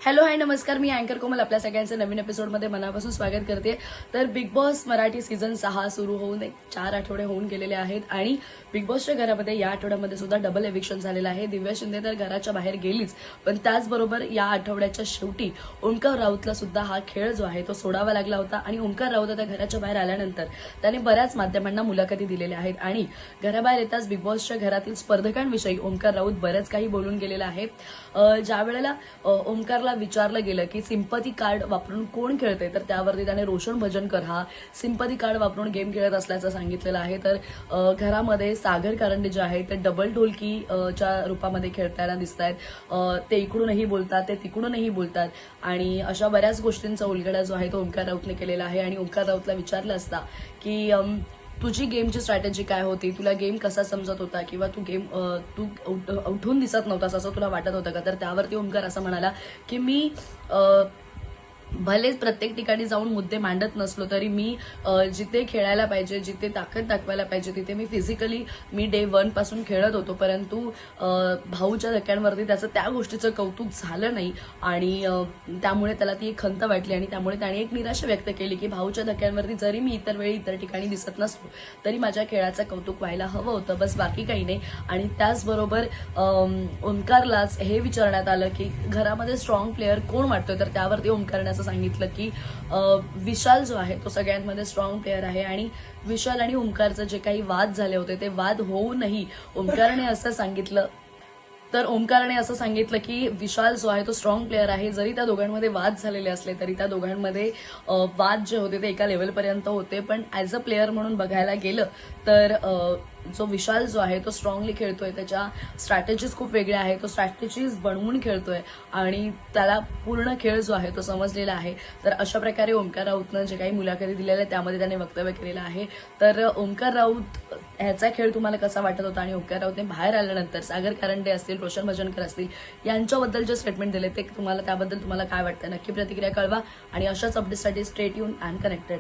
Hello hi नमस्कार, मी अँकर कोमल आपल्या सगळ्यांचं नवीन एपिसोडमध्ये मनापासून स्वागत करते। तर बिग बॉस मराठी सीझन 6 सुरू होऊन 4 आठवडे होऊन गेलेले आहेत आणि बिग बॉसच्या घरामध्ये या आठवड्यामध्ये सुद्धा डबल एविक्शन झालेलं आहे। दिव्या शिंदे तर घराच्या बाहेर गेलीच, पण त्याचबरोबर या आठवड्याच्या शेवटी ओमकार राऊतला सुद्धा हा खेळ जो आहे तो सोडावा लागला होता आणि ओमकार राऊत आता घराच्या बाहेर आल्यानंतर त्याने बऱ्याच माध्यमांना मुलाखती दिलेल्या आहेत आणि घराबाहेर येताच बिग बॉसच्या घरातील स्पर्धकांविषयी ओमकार राऊत बरेच काही बोलून गेलेला आहे। ज्या वेळेला ओमकारला विचारलं गेलं की सिंपथी कार्ड वापरून कोण खेळते, तर त्यावरती त्याने रोशन भजनकर हा सिंपथी कार्ड वापरून गेम खेळत असल्याचं सांगितलेलं आहे। तर घरामध्ये सागर कारंडे जे आहे ते डबल ढोलकीच्या रूपामध्ये खेळताना दिसत आहेत। ते इकडूनही बोलतात, ते तिकडूनही बोलतात आणि अशा बऱ्याच गोष्टींचा उलगडा जो आहे तो ओमकार राऊतने केलेला आहे। आणि ओमकार राऊतला विचारलं असता की तुझी गेमची स्ट्रॅटेजी काय होती, तुला गेम कसा समजत होता किंवा तू उठून दिसत नव्हतास असं तुला वाटत होतं का, तर त्यावरती ओमकार असं म्हणाला की मी भलेच प्रत्येक ठिकाणी जाऊन मुद्दे मांडत नसलो तरी मी जिथे खेळायला पाहिजे, जिथे ताकद दाखवायला पाहिजे तिथे मी फिजिकली डे 1 पासून खेळत होतो, परंतु भाऊच्या धक्क्यांवरती त्याचं त्या गोष्टीचं कौतुक झालं नाही आणि त्यामुळे त्याला ती एक खंत वाटली आणि त्यामुळे त्याने एक निराशा व्यक्त केली की भाऊच्या धक्क्यांवरती जरी मी इतर वेळी इतर ठिकाणी दिसत नसतो तरी माझ्या खेळाचं कौतुक व्हायला हवं होतं, बस बाकी काही नाही। आणि त्याचबरोबर ओमकारलाच हे विचारण्यात आलं की घरामध्ये स्ट्रॉंग प्लेअर कोण वाटतोय, तर त्यावरती ओमकारने असं सांगितलं की विशाल जो आहे तो सगळ्यांमध्ये स्ट्रॉंग प्लेअर आहे। आणि विशाल आणि ओमकारचे जे काही वाद झाले होते ते वाद होऊनही ओमकारने असं सांगितलं की विशाल जो आहे तो स्ट्रॉंग प्लेअर आहे। जरी त्या दोघांमध्ये वाद झालेले असले तरी त्या दोघांमध्ये वाद जे होते ते एका लेवलपर्यंत होते, पण ऍज अ प्लेअर म्हणून बघायला गेलं तर जो विशाल जो आहे तो स्ट्रॉंगली खेळतोय, त्याच्या स्ट्रॅटेजीज खूप वेगळ्या आहेत, तो स्ट्रॅटेजीज बनवून खेळतोय आणि त्याला पूर्ण खेळ जो आहे तो समजलेला आहे। तर अशा प्रकारे ओमकार राऊतनं जे काही मुलाखती दिलेल्या आहेत त्यामध्ये त्याने वक्तव्य केलेलं आहे। तर ओमकार राऊत ह्याचा खेळ तुम्हाला कसा वाटत होता आणि ओमकार राऊतने बाहेर आल्यानंतर सागर कारंडे असतील, रोशन भजनकर असतील यांच्याबद्दल जे स्टेटमेंट दिले ते त्याबद्दल तुम्हाला काय वाटतं, नक्की प्रतिक्रिया कळवा आणि अशाच अपडेटसाठी स्टे ट्यून अँड कनेक्टेड।